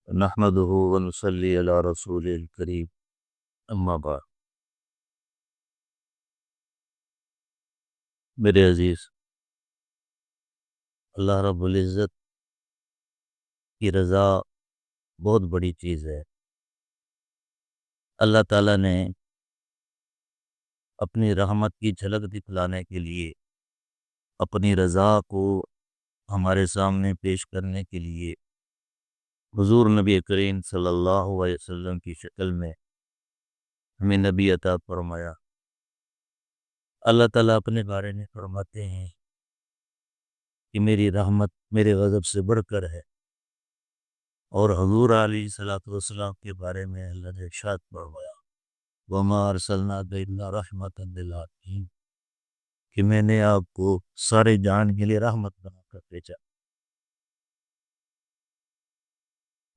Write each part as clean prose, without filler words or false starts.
نحمده ونصلي على رسول الکریم اما بعد۔ میرے عزیز، اللہ رب العزت کی رضا بہت بڑی چیز ہے۔ اللہ تعالیٰ نے اپنی رحمت کی جھلک دکھلانے کے لیے، اپنی رضا کو ہمارے سامنے پیش کرنے کے لیے حضور نبی کریم صلی اللہ علیہ وسلم کی شکل میں ہمیں نبی عطا فرمایا۔ اللہ تعالیٰ اپنے بارے میں فرماتے ہیں کہ میری رحمت میرے غضب سے بڑھ کر ہے، اور حضور علیہ الصلوۃ والسلام کے بارے میں اللہ نے ارشاد فرمایا وَمَا أَرْسَلْنَاكَ إِلَّا رَحْمَةً لِّلْعَالَمِينَ، کہ میں نے آپ کو سارے جان کے لیے رحمت بنا کر بھیجا۔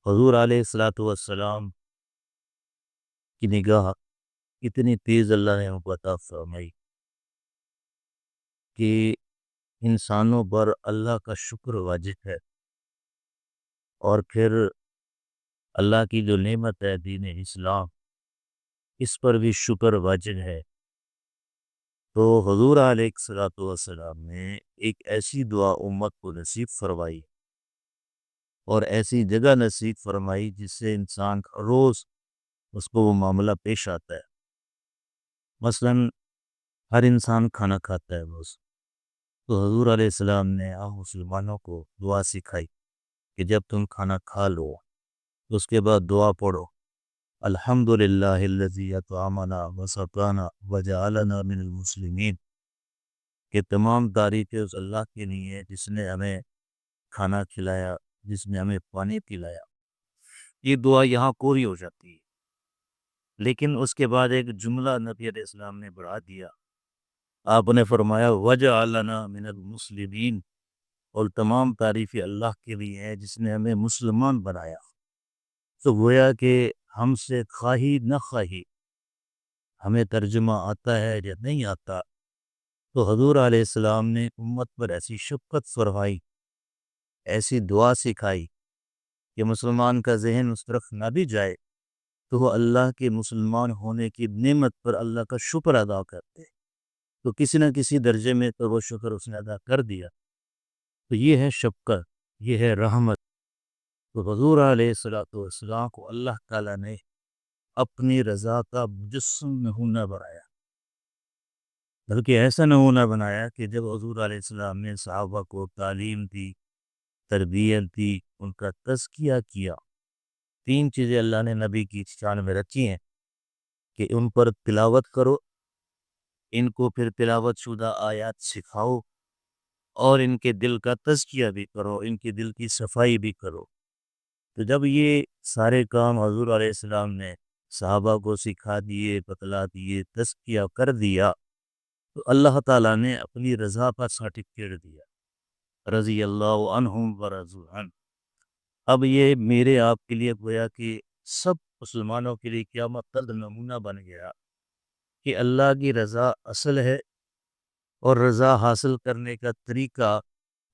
حضور علیہ الصلوۃ والسلام کی نگاہ اتنی تیز اللہ نے ان کو عطا فرمائی کہ انسانوں پر اللہ کا شکر واجب ہے، اور پھر اللہ کی جو نعمت ہے دین اسلام، اس پر بھی شکر واجب ہے۔ تو حضور علیہ الصلوۃ والسلام نے ایک ایسی دعا امت کو نصیب فرمائی اور ایسی جگہ نصیب فرمائی جس سے انسان روز اس کو وہ معاملہ پیش آتا ہے۔ مثلا ہر انسان کھانا کھاتا ہے روز، تو حضور علیہ السلام نے عام مسلمانوں کو دعا سکھائی کہ جب تم کھانا کھا لو تو اس کے بعد دعا پڑھو الحمدللہ الذی اطعمنا وسقانا وجعلنا من المسلمین، کہ تمام تعریفیں اس اللہ کے لیے ہیں جس نے ہمیں کھانا کھلایا، جس نے ہمیں پانی پلایا۔ یہ دعا یہاں پوری ہو جاتی ہے، لیکن اس کے بعد ایک جملہ نبی علیہ السلام نے بڑھا دیا۔ آپ نے فرمایا وجعلنا من المسلمین، اور تمام تعریفیں اللہ کے لیے ہیں جس نے ہمیں مسلمان بنایا۔ تو گویا کہ ہم سے خواہی نہ خواہی، ہمیں ترجمہ آتا ہے یا نہیں آتا، تو حضور علیہ السلام نے امت پر ایسی شفقت فرمائی، ایسی دعا سکھائی کہ مسلمان کا ذہن اس طرف نہ بھی جائے تو وہ اللہ کے مسلمان ہونے کی نعمت پر اللہ کا شکر ادا کرتے، تو کسی نہ کسی درجے میں تو وہ شکر اس نے ادا کر دیا۔ تو یہ ہے شفقت، یہ ہے رحمت۔ تو حضور علیہ الصلوۃ والسلام کو اللہ تعالیٰ نے اپنی رضا کا مجسم نمونہ بنایا، بلکہ ایسا نمونہ بنایا کہ جب حضور علیہ السلام نے صحابہ کو تعلیم دی، تربیت دی، ان کا تزکیہ کیا، تین چیزیں اللہ نے نبی کی شان میں رکھی ہیں کہ ان پر تلاوت کرو، ان کو پھر تلاوت شدہ آیات سکھاؤ، اور ان کے دل کا تزکیہ بھی کرو، ان کے دل کی صفائی بھی کرو۔ تو جب یہ سارے کام حضور علیہ السلام نے صحابہ کو سکھا دیے، بتلا دیے، تزکیہ کر دیا، تو اللہ تعالیٰ نے اپنی رضا کا سرٹیفکیٹ دیا، رضی اللہ عنہم ورضوا عنہ۔ اب یہ میرے آپ کے لیے گویا کہ سب مسلمانوں کے لیے قیامت تک نمونہ بن گیا کہ اللہ کی رضا اصل ہے، اور رضا حاصل کرنے کا طریقہ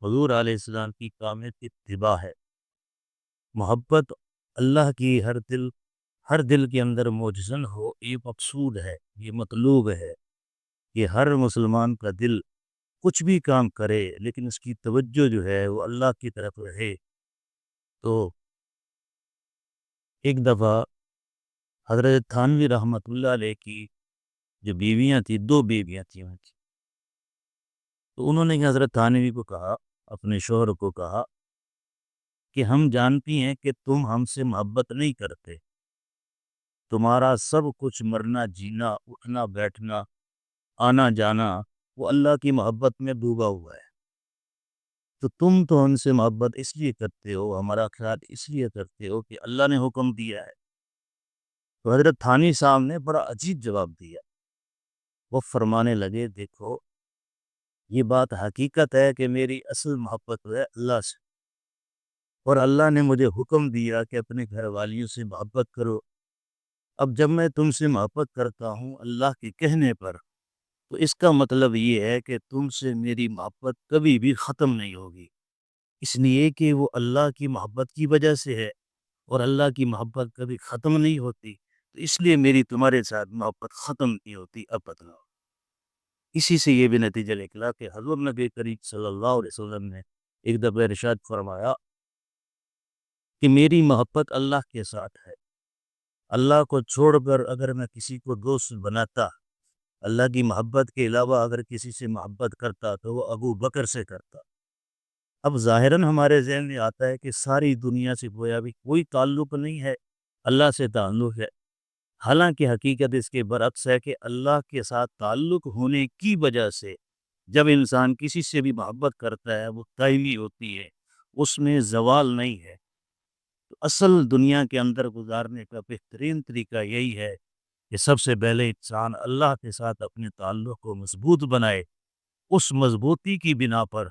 حضور علیہ السلام کی کامل اتباع ہے۔ محبت اللہ کی ہر دل کے اندر موجزن ہو، یہ مقصود ہے، یہ مطلوب ہے کہ ہر مسلمان کا دل کچھ بھی کام کرے لیکن اس کی توجہ جو ہے وہ اللہ کی طرف رہے۔ تو ایک دفعہ حضرت تھانوی رحمۃ اللہ علیہ کی جو بیویاں تھیں، دو بیویاں تھیں ان کی، تو انہوں نے حضرت تھانوی کو کہا، اپنے شوہر کو کہا کہ ہم جانتی ہیں کہ تم ہم سے محبت نہیں کرتے، تمہارا سب کچھ مرنا جینا، اٹھنا بیٹھنا، آنا جانا وہ اللہ کی محبت میں ڈوبا ہوا ہے، تو تم تو ہم سے محبت اس لیے کرتے ہو، ہمارا خیال اس لیے کرتے ہو کہ اللہ نے حکم دیا ہے۔ تو حضرت تھانوی صاحب نے بڑا عجیب جواب دیا، وہ فرمانے لگے دیکھو یہ بات حقیقت ہے کہ میری اصل محبت ہے اللہ سے، اور اللہ نے مجھے حکم دیا کہ اپنے گھر والیوں سے محبت کرو۔ اب جب میں تم سے محبت کرتا ہوں اللہ کے کہنے پر، تو اس کا مطلب یہ ہے کہ تم سے میری محبت کبھی بھی ختم نہیں ہوگی، اس لیے کہ وہ اللہ کی محبت کی وجہ سے ہے۔ اور اللہ کی محبت کبھی ختم نہیں ہوتی، تو اس لیے میری تمہارے ساتھ محبت ختم نہیں ہوتی ابد نہ۔ اسی سے یہ بھی نتیجہ نکلا کہ حضور نبی کریم صلی اللہ علیہ وسلم نے ایک دفعہ ارشاد فرمایا کہ میری محبت اللہ کے ساتھ ہے، اللہ کو چھوڑ کر اگر میں کسی کو دوست بناتا، اللہ کی محبت کے علاوہ اگر کسی سے محبت کرتا تو وہ ابو بکر سے کرتا۔ اب ظاہراً ہمارے ذہن میں آتا ہے کہ ساری دنیا سے گویا بھی کوئی تعلق نہیں ہے، اللہ سے تعلق ہے، حالانکہ حقیقت اس کے برعکس ہے کہ اللہ کے ساتھ تعلق ہونے کی وجہ سے جب انسان کسی سے بھی محبت کرتا ہے وہ دائمی ہوتی ہے، اس میں زوال نہیں ہے۔ تو اصل دنیا کے اندر گزارنے کا بہترین طریقہ یہی ہے کہ سب سے پہلے انسان اللہ کے ساتھ اپنے تعلق کو مضبوط بنائے، اس مضبوطی کی بنا پر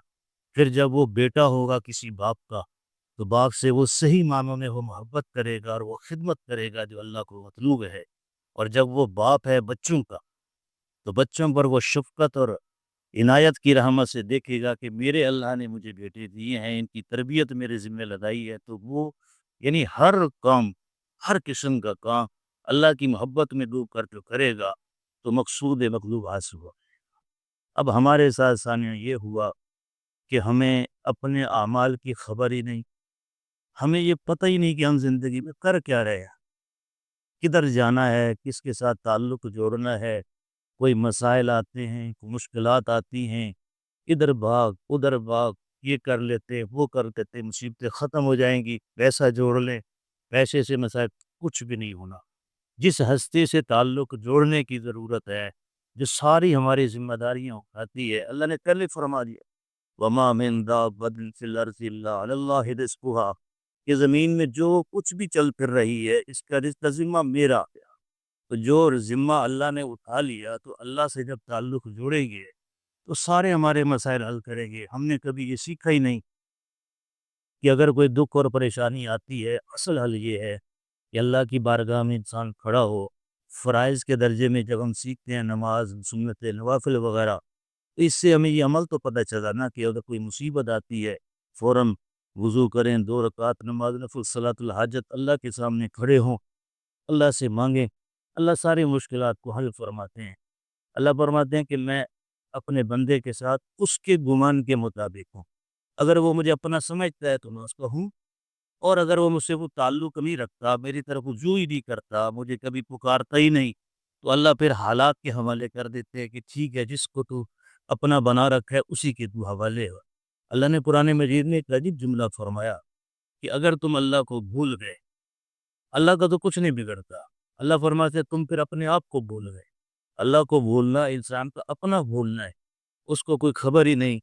پھر جب وہ بیٹا ہوگا کسی باپ کا تو باپ سے وہ صحیح معنوں میں وہ محبت کرے گا اور وہ خدمت کرے گا جو اللہ کو مطلوب ہے، اور جب وہ باپ ہے بچوں کا تو بچوں پر وہ شفقت اور عنایت کی رحمت سے دیکھے گا کہ میرے اللہ نے مجھے بیٹے دیے ہیں، ان کی تربیت میرے ذمہ لگائی ہے، تو وہ یعنی ہر کام، ہر قسم کا کام اللہ کی محبت میں ڈوب کر جو کرے گا تو مقصود مطلوب حاصل ہوا۔ اب ہمارے ساتھ ثانیہ یہ ہوا کہ ہمیں اپنے اعمال کی خبر ہی نہیں، ہمیں یہ پتہ ہی نہیں کہ ہم زندگی میں کر کیا رہے ہیں، کدھر جانا ہے، کس کے ساتھ تعلق جوڑنا ہے۔ کوئی مسائل آتے ہیں، کوئی مشکلات آتی ہیں، ادھر بھاگ ادھر بھاگ، یہ کر لیتے وہ کر دیتے، مصیبتیں ختم ہو جائیں گی، پیسہ جوڑ لیں، پیسے سے مسائل کچھ بھی نہیں ہونا۔ جس ہستی سے تعلق جوڑنے کی ضرورت ہے، جو ساری ہماری ذمہ داریاں اٹھاتی ہے، اللہ نے پہلے فرما دیا وَمَا مِن دَابَّةٍ فِي الْأَرْضِ إِلَّا عَلَى اللَّهِ رِزْقُهَا، کہ زمین میں جو کچھ بھی چل پھر رہی ہے اس کا رزق ذمہ میرا ہے۔ تو جو ذمہ اللہ نے اٹھا لیا تو اللہ سے جب تعلق جوڑیں گے تو سارے ہمارے مسائل حل کریں گے۔ ہم نے کبھی یہ سیکھا ہی نہیں کہ اگر کوئی دکھ اور پریشانی آتی ہے، اصل حل یہ ہے کہ اللہ کی بارگاہ میں انسان کھڑا ہو۔ فرائض کے درجے میں جب ہم سیکھتے ہیں نماز، سنت نوافل وغیرہ، تو اس سے ہمیں یہ عمل تو پتہ چلا نا کہ اگر کوئی مصیبت آتی ہے فوراً وضو کریں، 2 رکعت نماز نفل صلاۃ الحاجت اللہ کے سامنے کھڑے ہوں، اللہ سے مانگیں، اللہ ساری مشکلات کو حل فرماتے ہیں۔ اللہ فرماتے ہیں کہ میں اپنے بندے کے ساتھ اس کے گمان کے مطابق ہوں، اگر وہ مجھے اپنا سمجھتا ہے تو میں اس کا ہوں، اور اگر وہ مجھ سے وہ تعلق نہیں رکھتا، میری طرف رجوع ہی نہیں کرتا، مجھے کبھی پکارتا ہی نہیں، تو اللہ پھر حالات کے حوالے کر دیتے ہیں کہ ٹھیک ہے، جس کو تو اپنا بنا رکھا ہے اسی کے تو حوالے ہو۔ اللہ نے قرآن مجید میں ایک عجیب جملہ فرمایا کہ اگر تم اللہ کو بھول گئے، اللہ کا تو کچھ نہیں بگڑتا، اللہ فرماتے ہیں تم پھر اپنے آپ کو بھول گئے۔ اللہ کو بھولنا انسان کا اپنا بھولنا ہے، اس کو کوئی خبر ہی نہیں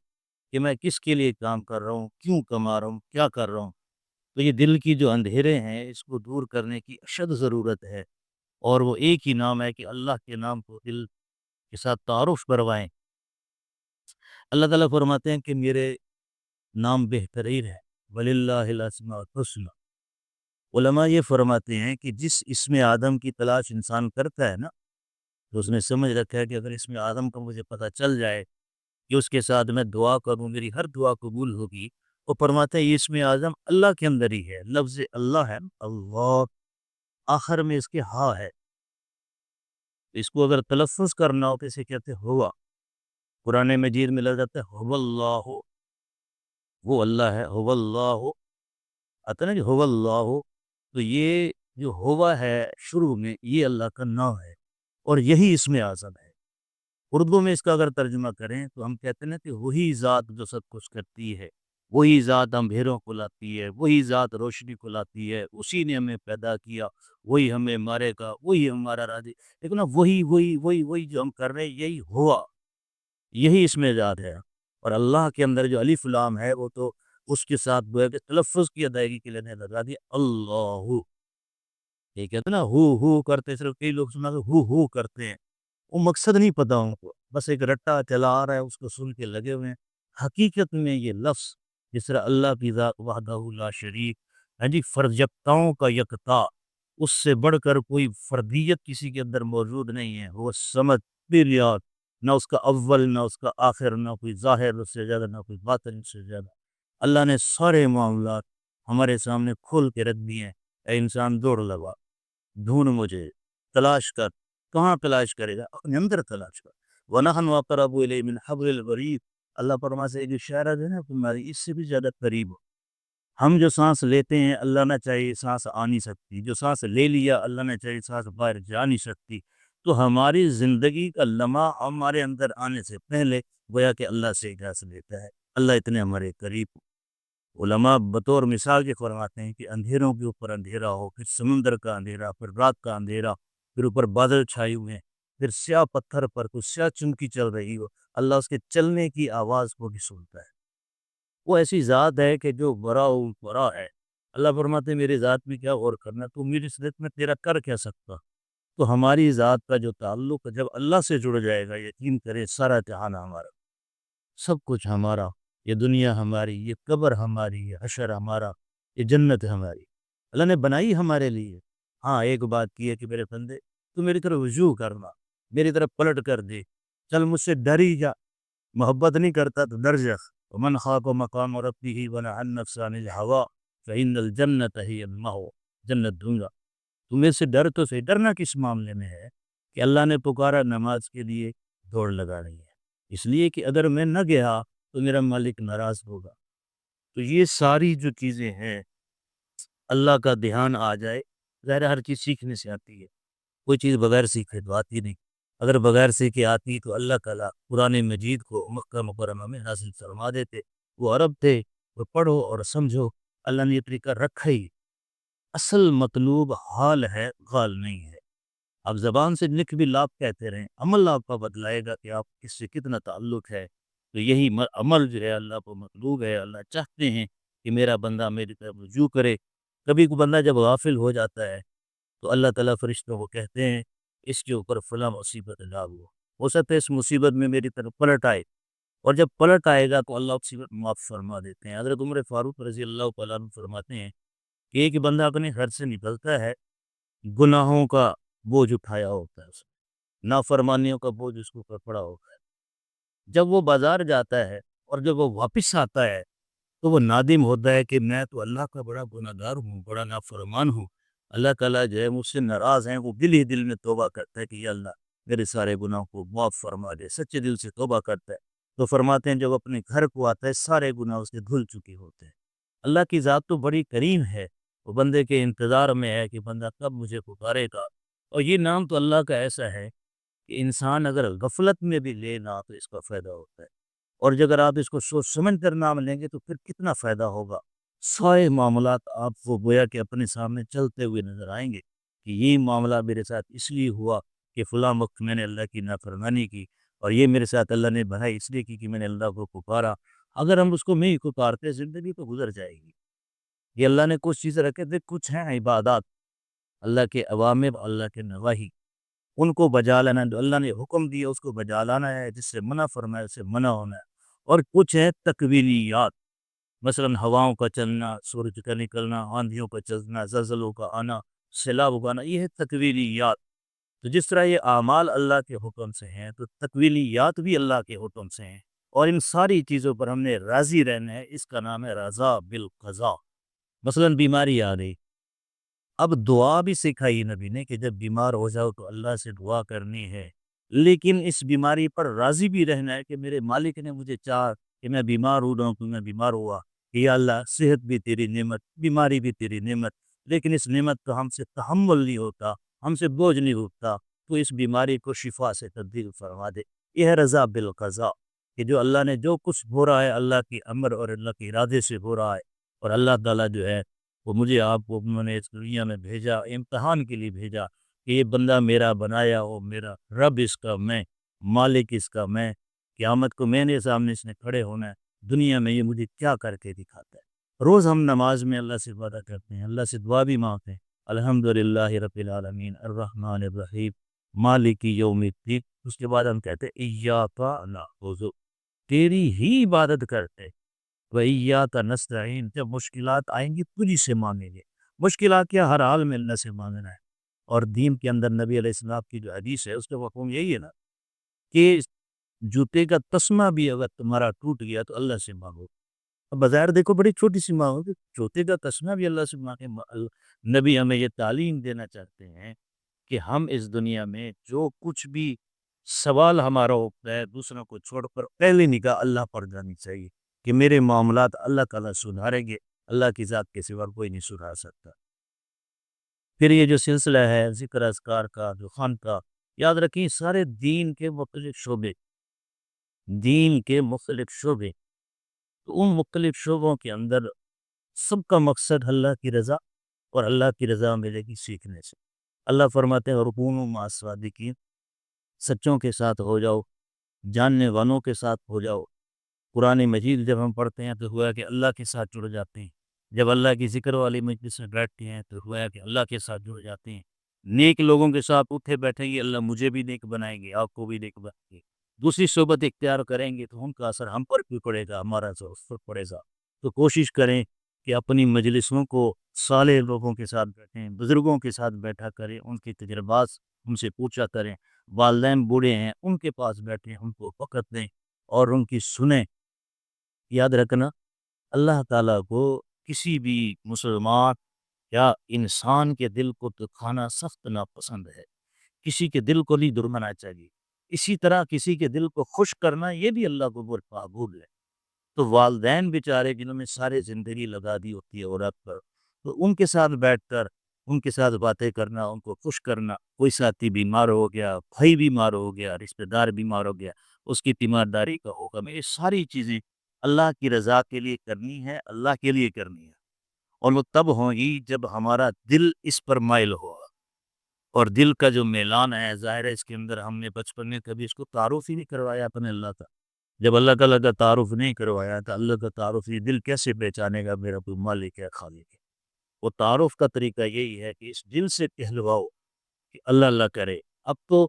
کہ میں کس کے لیے کام کر رہا ہوں، کیوں کما رہا ہوں، کیا کر رہا ہوں۔ تو یہ دل کی جو اندھیرے ہیں اس کو دور کرنے کی اشد ضرورت ہے، اور وہ ایک ہی نام ہے کہ اللہ کے نام کو دل کے ساتھ تعارف کروائیں۔ اللہ تعالیٰ فرماتے ہیں کہ میرے نام بہترین ہے، وَلِلَّهِ الْأَسْمَاءُ الْحُسْنَى۔ علماء یہ فرماتے ہیں کہ جس اسم آدم کی تلاش انسان کرتا ہے نا، تو اس نے سمجھ رکھا ہے کہ اگر اسم آدم کا مجھے پتہ چل جائے کہ اس کے ساتھ میں دعا کروں میری ہر دعا قبول ہوگی، وہ فرماتے ہیں یہ اسم اعظم اللہ کے اندر ہی ہے، لفظ اللہ ہے، اللہ آخر میں اس کے ہاں ہے، اس کو اگر تلفظ کرنا ہو تو اسے کہتے ہوا۔ قرآن مجید میں لگ جاتا ہے هو اللہ، وہ اللہ ہے، هو اللہ آتا ہے نا کہ هو اللہ، تو یہ جو ہوا ہے شروع میں یہ اللہ کا نام ہے اور یہی اسم اعظم ہے۔ اردو میں اس کا اگر ترجمہ کریں تو ہم کہتے ہیں کہ وہی ذات جو سب کچھ کرتی ہے، وہی ذات اندھیروں کو لاتی ہے، وہی ذات روشنی کو لاتی ہے، اسی نے ہمیں پیدا کیا، وہی ہمیں مارے گا، وہی ہمارا راضی، لیکن نا وہی جو ہم کر رہے ہیں یہی ہوا، یہی اس میں ذات ہے۔ اور اللہ کے اندر جو الف لام ہے وہ تو اس کے ساتھ گویا کہ تلفظ کی ادائیگی کے لیے لگا دیا اللہ، یہ کہتے ہیں نا ہو کرتے، صرف کئی لوگ سنا کہ ہو کرتے ہیں، وہ مقصد نہیں پتا ان کو، بس ایک رٹا چلا آ رہا ہے اس کو سن کے لگے ہوئے ہیں۔ حقیقت میں یہ لفظ جس طرح اللہ کی ذات وحدہ لا شریک، ہاں جی، فرجتاؤں کا یکتا، اس سے بڑھ کر کوئی فردیت کسی کے اندر موجود نہیں ہے، وہ سمجھ پیریاد، نہ اس کا اول نہ اس کا آخر، نہ کوئی ظاہر اس سے زیادہ، نہ کوئی باطن اس سے زیادہ۔ اللہ نے سارے معاملات ہمارے سامنے کھول کے رکھ دیے ہیں، اے انسان دوڑ لگا، ڈھونڈ مجھے، تلاش کر۔ کہاں تلاش کرے گا؟ اپنے اندر تلاش کر۔ وَنَحْنُ أَقْرَبُ إِلَيْهِ مِنْ حَبْلِ الْوَرِيدِ، اللہ فرماتے ہیں کہ شاید ہے نا تمہاری اس سے بھی زیادہ قریب ہو۔ ہم جو سانس لیتے ہیں اللہ نہ چاہیے سانس آ نہیں سکتی، جو سانس لے لیا اللہ نہ چاہیے سانس باہر جا نہیں سکتی۔ تو ہماری زندگی کا لمحہ ہمارے اندر آنے سے پہلے گویا کہ اللہ سے اجازت لیتا ہے، اللہ اتنے ہمارے قریب ہو۔ علماء بطور مثال کے فرماتے ہیں کہ اندھیروں کے اوپر اندھیرا ہو، پھر سمندر کا اندھیرا، پھر رات کا اندھیرا، پھر اوپر بادل چھائے ہوئے ہیں، پھر سیاہ پتھر پر کچھ سیاہ چمکی چل رہی ہو، اللہ اس کے چلنے کی آواز کو بھی سنتا ہے۔ وہ ایسی ذات ہے کہ جو برا برا ہے۔ اللہ فرماتے ہیں میری ذات میں کیا غور کرنا، تو میری صدت میں تیرا کر کیا سکتا۔ تو ہماری ذات کا جو تعلق جب اللہ سے جڑ جائے گا، یقین کرے سارا جہان ہمارا، سب کچھ ہمارا، یہ دنیا ہماری، یہ قبر ہماری، یہ حشر ہمارا، یہ جنت ہماری، اللہ نے بنائی ہمارے لیے۔ ہاں ایک بات کی ہے کہ میرے بندے تو میری طرف رجوع کرنا، میری طرف پلٹ کر دے، چل مجھ سے ڈر ہی جا، محبت نہیں کرتا تو ڈر جا۔ ومن خاف مقام ربه ونهى النفس عن الهوى فإن الجنة هي المأوى، جنت دوں گا۔ تمہیں سے ڈر تو صحیح، ڈرنا کس معاملے میں ہے کہ اللہ نے پکارا نماز کے لیے دوڑ لگا رہی ہے، اس لیے کہ اگر میں نہ گیا تو میرا مالک ناراض ہوگا۔ تو یہ ساری جو چیزیں ہیں، اللہ کا دھیان آ جائے، ظاہر ہر چیز سیکھنے سے آتی ہے، کوئی چیز بغیر سیکھے تو آتی نہیں۔ اگر بغیر سیکھے آتی تو اللہ تعالیٰ قرآن مجید کو مکہ مکرمہ میں نازل فرما دیتے۔ وہ عرب تھے، وہ پڑھو اور سمجھو، اللہ نے یہ طریقہ رکھا ہی۔ اصل مطلوب حال ہے، غال نہیں ہے۔ آپ زبان سے لکھ بھی لاب کہتے رہیں، عمل آپ کا بدلائے گا کہ آپ اس سے کتنا تعلق ہے۔ تو یہی عمل جو ہے اللہ کو مطلوب ہے، اللہ چاہتے ہیں کہ میرا بندہ میری طرف رجوع کرے۔ کبھی کوئی بندہ جب غافل ہو جاتا ہے تو اللہ تعالیٰ فرشتوں کو کہتے ہیں اس کے اوپر فلاں مصیبت لاگو، ہو سکتا ہے اس مصیبت میں میری طرف پلٹ آئے، اور جب پلٹ آئے گا تو اللہ مصیبت معاف فرما دیتے ہیں۔ حضرت عمر فاروق رضی اللہ تعالیٰ عنہ فرماتے ہیں کہ ایک بندہ اپنے گھر سے نکلتا ہے، گناہوں کا بوجھ اٹھایا ہوتا ہے، اس نے نافرمانیوں کا بوجھ اس کے اوپر پڑا ہوتا ہے۔ جب وہ بازار جاتا ہے اور جب وہ واپس آتا ہے تو وہ نادم ہوتا ہے کہ میں تو اللہ کا بڑا گناہ گار ہوں، بڑا نافرمان ہوں، اللہ تعالیٰ جو ہے مجھ سے ناراض ہیں۔ وہ دل ہی دل میں توبہ کرتا ہے کہ یا اللہ میرے سارے گناہوں کو معاف فرما دے، سچے دل سے توبہ کرتا ہے۔ تو فرماتے ہیں جب اپنے گھر کو آتا ہے سارے گناہ اس کے دھل چکے ہوتے ہیں۔ اللہ کی ذات تو بڑی کریم ہے، وہ بندے کے انتظار میں ہے کہ بندہ کب مجھے پکارے گا۔ اور یہ نام تو اللہ کا ایسا ہے کہ انسان اگر غفلت میں بھی لے نہ تو اس کا فائدہ ہوتا ہے، اور اگر آپ اس کو سوچ سمجھ کر نام لیں گے تو پھر کتنا فائدہ ہوگا۔ سارے معاملات آپ کو گویا کہ اپنے سامنے چلتے ہوئے نظر آئیں گے کہ یہ معاملہ میرے ساتھ اس لیے ہوا کہ فلاں وقت میں نے اللہ کی نافرمانی کی، اور یہ میرے ساتھ اللہ نے بھلائی اس لیے کی کہ میں نے اللہ کو پکارا۔ اگر ہم اس کو نہیں پکارتے زندگی تو گزر جائے گی۔ یہ اللہ نے کچھ چیزیں رکھے تھے، کچھ ہیں عبادات، اللہ کے اوامر، اللہ کے نواہی، ان کو بجا لانا، جو اللہ نے حکم دیا اس کو بجا لانا ہے، جس سے منع فرمایا اس سے منع ہونا ہے۔ اور کچھ ہے تکوینیات، مثلاً ہواؤں کا چلنا، سورج کا نکلنا، آندھیوں کا چلنا، زلزلوں کا آنا، سیلاب اگانا، یہ ہے تکوینیات۔ تو جس طرح یہ اعمال اللہ کے حکم سے ہیں تو تکوینیات بھی اللہ کے حکم سے ہیں، اور ان ساری چیزوں پر ہم نے راضی رہنا ہے، اس کا نام ہے رضا بالقضاء۔ مثلاً بیماری آ گئی، اب دعا بھی سکھائی نبی نے کہ جب بیمار ہو جاؤ تو اللہ سے دعا کرنی ہے، لیکن اس بیماری پر راضی بھی رہنا ہے کہ میرے مالک نے مجھے چاہ کہ میں بیمار ہو رہا ہوں، تو میں بیمار ہوا، یا اللہ صحت بھی تیری نعمت، بیماری بھی تیری نعمت، لیکن اس نعمت کا ہم سے تحمل نہیں ہوتا، ہم سے بوجھ نہیں ہوتا، تو اس بیماری کو شفا سے تبدیل فرما دے۔ یہ ہے رضا بالقضاء، کہ جو اللہ نے جو کچھ ہو رہا ہے اللہ کی امر اور اللہ کے ارادے سے ہو رہا ہے، اور اللہ تعالیٰ جو ہے وہ مجھے آپ کو انہوں نے اس دنیا میں بھیجا، امتحان کے لیے بھیجا کہ یہ بندہ میرا بنایا ہو، میرا رب اس کا میں، مالک اس کا میں، قیامت کو میں نے سامنے اس نے کھڑے ہونا ہے، دنیا میں یہ مجھے کیا کر کے دکھاتا ہے۔ روز ہم نماز میں اللہ سے وعدہ کرتے ہیں، اللہ سے دعا بھی مانگتے ہیں، الحمدللہ رب العالمین الرحمن الرحیم مالک یوم الدین۔ اس کے بعد ہم کہتے ہیں ایاک نعبد، تیری ہی عبادت کرتے، وَإِيَّاكَ نَسْتَعِينُ، جب مشکلات آئیں گی تجھی سے مانگیں گے۔ مشکلات کیا، ہر حال میں اللہ سے مانگنا ہے۔ اور دین کے اندر نبی علیہ السلام کی جو حدیث ہے اس کا مفہوم یہی ہے نا کہ جوتے کا تسمہ بھی اگر تمہارا ٹوٹ گیا تو اللہ سے مانگو، اب بظاہر دیکھو بڑی چھوٹی سی ماں ہوگی، چھوٹے کا تسمہ بھی اللہ سے مانگے۔ نبی ہمیں یہ تعلیم دینا چاہتے ہیں کہ ہم اس دنیا میں جو کچھ بھی سوال ہمارا ہوتا ہے دوسروں کو چھوڑ کر پہلی نگاہ اللہ پر جانی چاہیے کہ میرے معاملات اللہ تعالیٰ سدھاریں گے، اللہ کی ذات کے سوا کوئی نہیں سدھار سکتا۔ پھر یہ جو سلسلہ ہے ذکر اذکار کا، جو خان کا، یاد رکھیں سارے دین کے مختلف شعبے، دین کے مختلف شعبے، تو ان مختلف شعبوں کے اندر سب کا مقصد اللہ کی رضا اور اللہ کی رضا ملے گی سیکھنے سے۔ اللہ فرماتے ہیں رکونوا مع الصادقین، سچوں کے ساتھ ہو جاؤ، جاننے والوں کے ساتھ ہو جاؤ۔ قرآن مجید جب ہم پڑھتے ہیں تو ہوا کہ اللہ کے ساتھ جڑ جاتے ہیں، جب اللہ کی ذکر والی مجلس میں بیٹھتے ہیں تو ہوا کہ اللہ کے ساتھ جڑ جاتے ہیں، نیک لوگوں کے ساتھ اٹھے بیٹھیں گے اللہ مجھے بھی نیک بنائیں گے، آپ کو بھی نیک بنائیں گے۔ دوسری صحبت اختیار کریں گے تو ان کا اثر ہم پر بھی پڑے گا، ہمارا اثر اس پر پڑے گا۔ تو کوشش کریں کہ اپنی مجلسوں کو صالح لوگوں کے ساتھ بیٹھیں، بزرگوں کے ساتھ بیٹھا کریں، ان کے تجربات ان سے پوچھا کریں۔ والدین بوڑھے ہیں ان کے پاس بیٹھیں، ان کو وقت دیں اور ان کی سنیں۔ یاد رکھنا اللہ تعالیٰ کو کسی بھی مسلمان یا انسان کے دل کو دکھانا سخت ناپسند ہے، کسی کے دل کو نہیں دھڑکنا چاہیے۔ اسی طرح کسی کے دل کو خوش کرنا یہ بھی اللہ کو بہت قبول ہے۔ تو والدین بیچارے جنہوں نے سارے زندگی لگا دی ہوتی ہے اولاد پر، تو ان کے ساتھ بیٹھ کر ان کے ساتھ باتیں کرنا، ان کو خوش کرنا۔ کوئی ساتھی بیمار ہو گیا، بھائی بیمار ہو گیا، رشتہ دار بیمار ہو گیا، اس کی تیمارداری کا ہوگا، میں یہ ساری چیزیں اللہ کی رضا کے لیے کرنی ہے، اللہ کے لیے کرنی ہے، اور وہ تب ہوگی جب ہمارا دل اس پر مائل ہوگا۔ اور دل کا جو میلان ہے ظاہر ہے اس کے اندر ہم نے بچپن میں کبھی اس کو تعارف ہی نہیں کروایا اپنے اللہ کا۔ جب اللہ تعالیٰ کا تعارف نہیں کروایا تو اللہ کا تعارف یہ دل کیسے پہچانے گا میرا کوئی مالک ہے، خالق ہے؟ وہ تعارف کا طریقہ یہی ہے کہ اس دل سے کہلواؤ کہ اللہ اللہ کرے۔ اب تو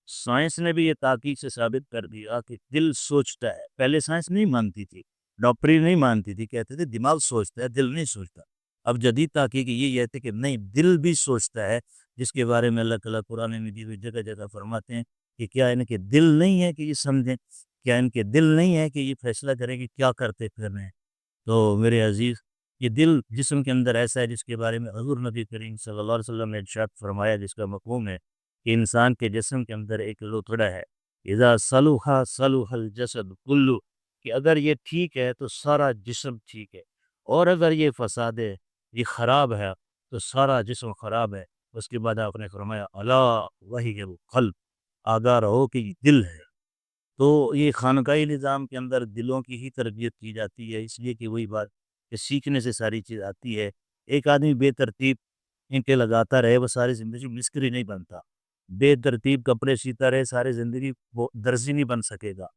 سائنس نے بھی یہ تحقیق سے ثابت کر دیا کہ دل سوچتا ہے، پہلے سائنس نہیں مانتی تھی، ڈاکٹری نہیں مانتی تھی، کہتے تھے دماغ سوچتا ہے دل نہیں سوچتا۔ اب جدید تحقیق یہ ہے کہ نہیں، دل بھی سوچتا ہے، جس کے بارے میں اللہ تعالیٰ قرآن مجید میں جگہ جگہ فرماتے ہیں کہ کیا ان کے دل نہیں ہے کہ یہ سمجھیں، کیا ان کے دل نہیں ہے کہ یہ فیصلہ کریں کہ کیا کرتے پھر رہے ہیں۔ تو میرے عزیز، یہ دل جسم کے اندر ایسا ہے جس کے بارے میں حضور نبی کریم صلی اللہ علیہ وسلم نے ارشاد فرمایا، جس کا مفہوم ہے کہ انسان کے جسم کے اندر ایک لوتھڑا ہے، اذا صلح صلح الجسد کلو، کہ اگر یہ ٹھیک ہے تو سارا جسم ٹھیک ہے، اور اگر یہ فساد ہے، یہ خراب ہے، تو سارا جسم خراب ہے۔ اس کے بعد آپ نے فرمایا الا وہی القلب، آگاہ رہو کہ یہ دل ہے۔ تو یہ خانقاہی نظام کے اندر دلوں کی ہی تربیت کی جاتی ہے، اس لیے کہ وہی بات کہ سیکھنے سے ساری چیز آتی ہے۔ ایک آدمی بے ترتیب اینٹیں لگاتا رہے وہ ساری زندگی مستری نہیں بنتا، بے ترتیب کپڑے سیتا رہے ساری زندگی وہ درزی نہیں بن سکے گا۔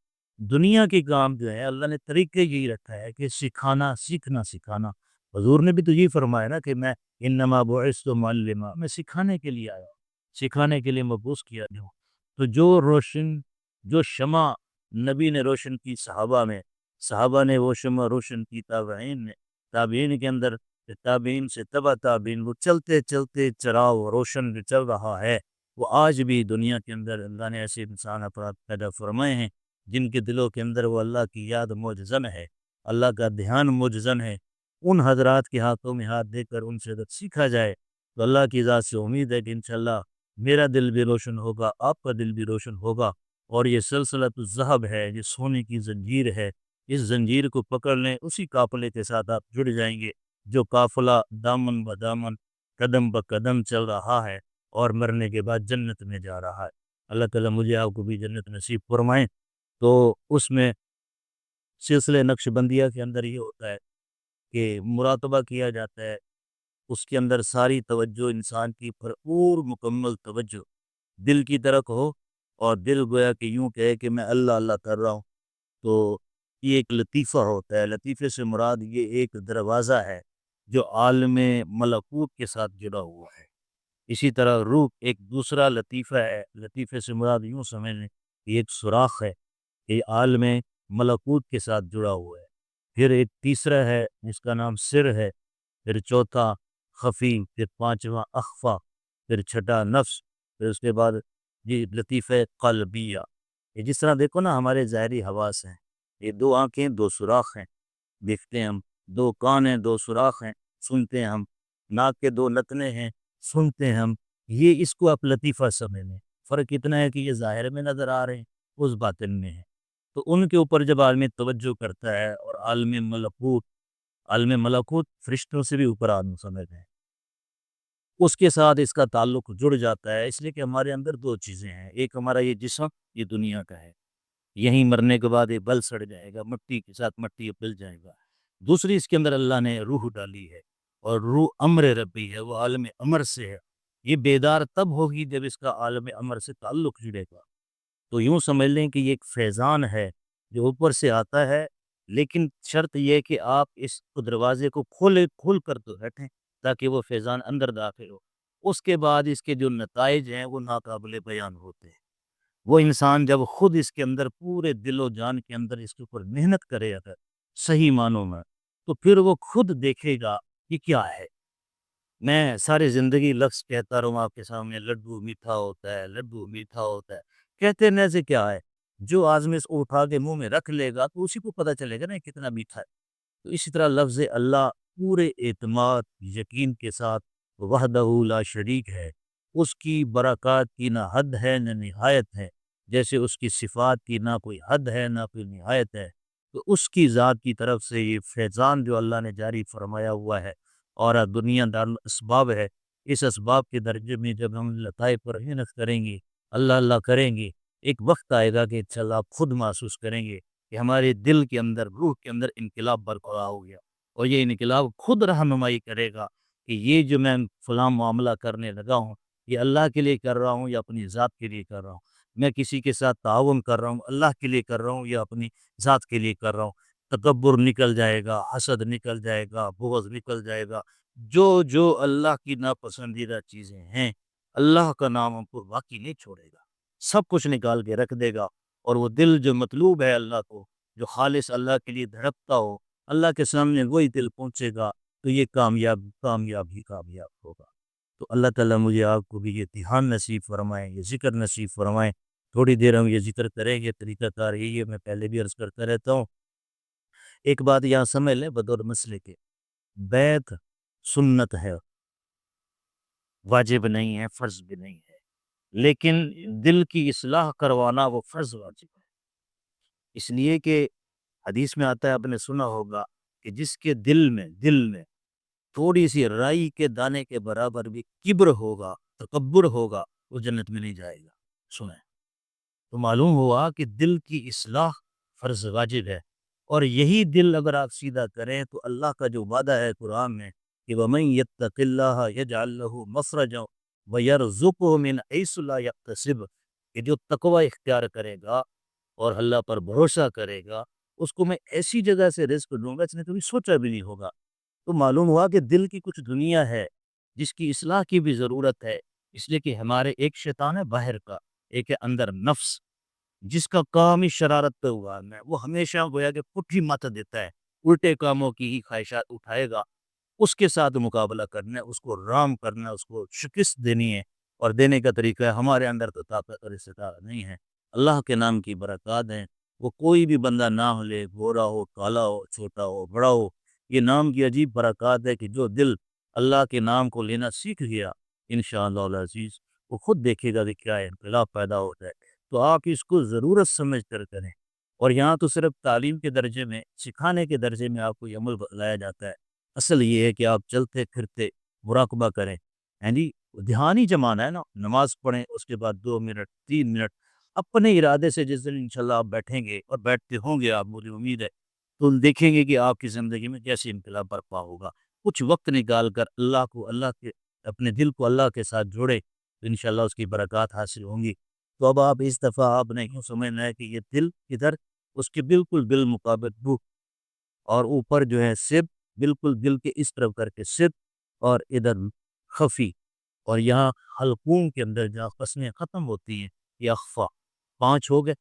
دنیا کے کام جو ہے اللہ نے طریقے یہی رکھا ہے کہ سکھانا، سیکھنا سکھانا۔ حضور نے بھی تو یہی فرمایا نا کہ میں انما بعثت معلما، میں سکھانے کے لیے آیا ہوں، سکھانے کے لیے مبعوث کیا گیا ہوں۔ تو جو شمع نبی نے روشن کی صحابہ میں، صحابہ نے وہ شمع روشن کی تابعین نے، تابعین کے اندر، تابعین سے تبع تابعین، وہ چلتے چلتے چراغ روشن جو چل رہا ہے، وہ آج بھی دنیا کے اندر اللہ نے ایسے انسان افراد پیدا فرمائے ہیں جن کے دلوں کے اندر وہ اللہ کی یاد موجزن ہے، اللہ کا دھیان موجزن ہے۔ ان حضرات کے ہاتھوں میں ہاتھ دے کر ان سے اگر سیکھا جائے تو اللہ کی ذات سے امید ہے کہ انشاءاللہ میرا دل بھی روشن ہوگا، آپ کا دل بھی روشن ہوگا، اور یہ سلسلۃ الذہب ہے، یہ سونے کی زنجیر ہے، اس زنجیر کو پکڑ لیں، اسی قافلے کے ساتھ آپ جڑ جائیں گے جو قافلہ دامن بدامن قدم بقدم چل رہا ہے اور مرنے کے بعد جنت میں جا رہا ہے۔ اللہ تعالیٰ مجھے آپ کو بھی جنت نصیب فرمائیں۔ تو اس میں سلسلہ نقش بندیہ کے اندر یہ ہوتا ہے کہ مراقبہ کیا جاتا ہے، اس کے اندر ساری توجہ انسان کی بھرپور مکمل توجہ دل کی طرف ہو، اور دل گویا کہ یوں کہے کہ میں اللہ اللہ کر رہا ہوں۔ تو یہ ایک لطیفہ ہوتا ہے، لطیفے سے مراد یہ ایک دروازہ ہے جو عالم ملکوت کے ساتھ جڑا ہوا ہے۔ اسی طرح روح ایک دوسرا لطیفہ ہے، لطیفے سے مراد یوں سمجھ لیں کہ ایک سوراخ ہے، یہ عالم ملکوت کے ساتھ جڑا ہوا ہے۔ پھر ایک تیسرا ہے جس کا نام سر ہے، پھر چوتھا خفی، پھر پانچواں اخفا، پھر چھٹا نفس، پھر اس کے بعد یہ لطیفہ قلبیہ۔ یہ جس طرح دیکھو نا ہمارے ظاہری حواس ہیں، یہ دو آنکھیں، دو سوراخ ہیں، دیکھتے ہیں ہم، 2 کان ہیں 2 سوراخ ہیں، سنتے ہیں ہم، ناک کے 2 نتنے ہیں، سنتے ہیں ہم، یہ اس کو آپ لطیفہ سمجھ لیں۔ فرق اتنا ہے کہ یہ ظاہر میں نظر آ رہے ہیں، اس باطن میں ہے۔ تو ان کے اوپر جب عالم توجہ کرتا ہے، اور عالم ملکوت فرشتوں سے بھی اوپر عالم سمجھ ہیں، اس کے ساتھ اس کا تعلق جڑ جاتا ہے، اس لیے کہ ہمارے اندر 2 چیزیں ہیں، ایک ہمارا یہ جسم، یہ دنیا کا ہے، یہیں مرنے کے بعد یہ بل سڑ جائے گا، مٹی کے ساتھ مٹی پل جائے گا۔ دوسری اس کے اندر اللہ نے روح ڈالی ہے، اور روح امر ربی ہے، وہ عالم امر سے ہے۔ یہ بیدار تب ہوگی جب اس کا عالم امر سے تعلق جڑے گا۔ تو یوں سمجھ لیں کہ یہ ایک فیضان ہے جو اوپر سے آتا ہے، لیکن شرط یہ کہ آپ اس دروازے کو کھول کر تو بیٹھیں تاکہ وہ فیضان اندر داخل ہو۔ اس کے بعد اس کے جو نتائج ہیں وہ ناقابل بیان ہوتے ہیں۔ وہ انسان جب خود اس کے اندر پورے دل و جان کے اندر اس کے اوپر محنت کرے اگر صحیح معنوں میں، تو پھر وہ خود دیکھے گا کہ کیا ہے۔ میں ساری زندگی لفظ کہتا رہوں آپ کے سامنے، لڈو میٹھا ہوتا ہے، لڈو میٹھا ہوتا ہے، کہتے رہنے سے کیا ہے؟ جو آزمائش کو اٹھا کے منہ میں رکھ لے گا تو اسی کو پتہ چلے گا نا کتنا میٹھا ہے۔ تو اسی طرح لفظ اللہ پورے اعتماد یقین کے ساتھ وحدہ لا شریک ہے، اس کی برکات کی نہ حد ہے نہ نہایت ہے، جیسے اس کی صفات کی نہ کوئی حد ہے نہ کوئی نہایت ہے۔ تو اس کی ذات کی طرف سے یہ فیضان جو اللہ نے جاری فرمایا ہوا ہے، اور دنیا دار اسباب ہے، اس اسباب کے درجے میں جب ہم لطائف پر محنت کریں گے، اللہ اللہ کریں گے، ایک وقت آئے گا کہ انشاءاللہ آپ خود محسوس کریں گے کہ ہمارے دل کے اندر، روح کے اندر انقلاب برقرار ہو گیا، اور یہ انقلاب خود رہنمائی کرے گا کہ یہ جو میں فلاں معاملہ کرنے لگا ہوں، یہ اللہ کے لیے کر رہا ہوں یا اپنی ذات کے لیے کر رہا ہوں، میں کسی کے ساتھ تعاون کر رہا ہوں اللہ کے لیے کر رہا ہوں یا اپنی ذات کے لیے کر رہا ہوں۔ تکبر نکل جائے گا، حسد نکل جائے گا، بغض نکل جائے گا، جو اللہ کی ناپسندیدہ چیزیں ہیں، اللہ کا نام ہم کو باقی نہیں چھوڑے گا، سب کچھ نکال کے رکھ دے گا، اور وہ دل جو مطلوب ہے اللہ کو، جو خالص اللہ کے لیے دھڑکتا ہو، اللہ کے سامنے وہی دل پہنچے گا، تو یہ کامیاب ہوگا۔ تو اللہ تعالیٰ مجھے آپ کو بھی یہ دھیان نصیب فرمائیں، یہ ذکر نصیب فرمائیں۔ تھوڑی دیر ہم یہ ذکر کریں گے، طریقہ کار یہی ہے، میں پہلے بھی عرض کرتا رہتا ہوں۔ ایک بات یہاں سمجھ لیں بدور مسئلے کے، بیت سنت ہے، واجب نہیں ہے، فرض بھی نہیں ہے، لیکن دل کی اصلاح کروانا وہ فرض واجب ہے، اس لیے کہ حدیث میں آتا ہے، آپ نے سنا ہوگا کہ جس کے دل میں تھوڑی سی رائی کے دانے کے برابر بھی کبر ہوگا، تکبر ہوگا، وہ جنت میں نہیں جائے گا۔ سنیں تو معلوم ہوا کہ دل کی اصلاح فرض واجب ہے، اور یہی دل اگر آپ سیدھا کریں تو اللہ کا جو وعدہ ہے قرآن میں کہ وَمَن يَتَّقِ اللَّهَ يَجْعَل لَّهُ مَخْرَجًا وَيَرْزُقْهُ مِنْ حَيْثُ لَا يَحْتَسِبُ، کہ جو تقوی اختیار کرے گا اور اللہ پر بھروسہ کرے گا، اس کو میں ایسی جگہ سے رزق دوں گا جس نے کبھی سوچا بھی نہیں ہوگا۔ تو معلوم ہوا کہ دل کی کچھ دنیا ہے جس کی اصلاح کی بھی ضرورت ہے، اس لیے کہ ہمارے ایک شیطان ہے باہر کا، ایک ہے اندر نفس، جس کا کام ہی شرارت پہ ہوا ہے، وہ ہمیشہ گویا کہ پٹھی مت دیتا ہے، الٹے کاموں کی ہی خواہشات اٹھائے گا، اس کے ساتھ مقابلہ کرنا ہے، اس کو رام کرنا ہے، اس کو شکست دینی ہے، اور دینے کا طریقہ ہے، ہمارے اندر تو طاقت اور استطاعت نہیں ہے، اللہ کے نام کی برکات ہیں۔ وہ کوئی بھی بندہ نام لے، گورا ہو، کالا ہو، چھوٹا ہو، بڑا ہو، یہ نام کی عجیب برکات ہے کہ جو دل اللہ کے نام کو لینا سیکھ گیا، انشاءاللہ العزیز وہ خود دیکھے گا کہ کیا انقلاب پیدا ہوتا ہے۔ تو آپ اس کو ضرورت سمجھ کر کریں، اور یہاں تو صرف تعلیم کے درجے میں، سکھانے کے درجے میں آپ کو یہ عمل بتلایا جاتا ہے۔ اصل یہ ہے کہ آپ چلتے پھرتے مراقبہ کریں، یعنی دھیان ہی جمانا ہے نا، نماز پڑھیں، اس کے بعد 2 منٹ 3 منٹ اپنے ارادے سے جس دن انشاءاللہ آپ بیٹھیں گے، اور بیٹھتے ہوں گے آپ، مجھے امید ہے، تو دیکھیں گے کہ آپ کی زندگی میں کیسے انقلاب برپا ہوگا۔ کچھ وقت نکال کر اللہ کے اپنے دل کو اللہ کے ساتھ جوڑے تو انشاءاللہ اس کی برکات حاصل ہوں گی۔ تو اب آپ اس دفعہ آپ نے کیوں سمجھنا ہے کہ یہ دل ادھر، اس کے بالکل بالمقابل روح، اور اوپر جو ہے سر، بالکل دل کے اس طرف کر کے سر، اور ادھر خفی، اور یہاں حلقوم کے اندر جہاں قسمیں ختم ہوتی ہیں یہ اخفا، 5 ہو گئے،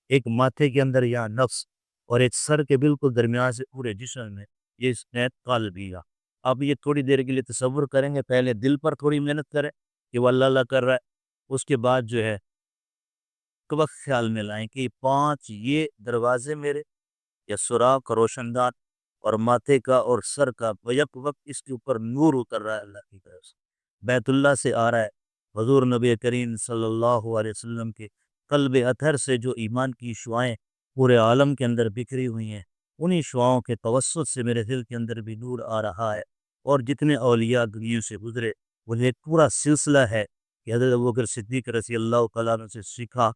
ایک ماتھے کے اندر یہاں نفس، اور ایک سر کے بالکل درمیان سے پورے جسم میں یہ اس نے قلبیہ۔ اب یہ تھوڑی دیر کے لیے تصور کریں گے، پہلے دل پر تھوڑی محنت کریں کہ وہ اللہ اللہ کر رہا ہے، اس کے بعد جو ہے ایک وقت خیال میں لائیں کہ 5 یہ دروازے میرے یا سوراخ روشن دان، اور ماتھے کا اور سر کا بیک وقت اس کے اوپر نور اتر رہا ہے اللہ کی طرف سے، بیت اللہ سے آ رہا ہے۔ حضور نبی کریم صلی اللہ علیہ وسلم کے قلب اطہر سے جو ایمان کی شعائیں پورے عالم کے اندر بکھری ہوئی ہیں، انہی شعاؤں کے توسط سے میرے دل کے اندر بھی نور آ رہا ہے۔ اور جتنے اولیاء دنیا سے گزرے انہیں ایک پورا سلسلہ ہے کہ حضرت ابوبکر صدیق رضی اللہ تعالیٰ عنہ سے سیکھا،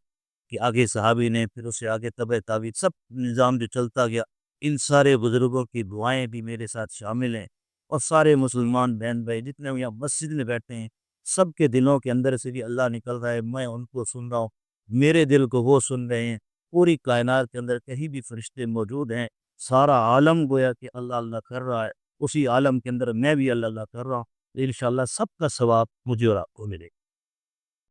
کہ آگے صحابی نے، پھر اسے آگے تبع تابعین، سب نظام جو چلتا گیا، ان سارے بزرگوں کی دعائیں بھی میرے ساتھ شامل ہیں۔ اور سارے مسلمان بہن بھائی جتنے یہاں مسجد میں بیٹھے ہیں، سب کے دلوں کے اندر سے بھی اللہ نکل رہا ہے، میں ان کو سن رہا ہوں، میرے دل کو وہ سن رہے ہیں۔ پوری کائنات کے اندر کہیں بھی فرشتے موجود ہیں، سارا عالم گویا کہ اللہ اللہ کر رہا ہے، اسی عالم کے اندر میں بھی اللہ اللہ کر رہا ہوں۔ انشاءاللہ سب کا ثواب مجھے اور آپ کو ملے گا۔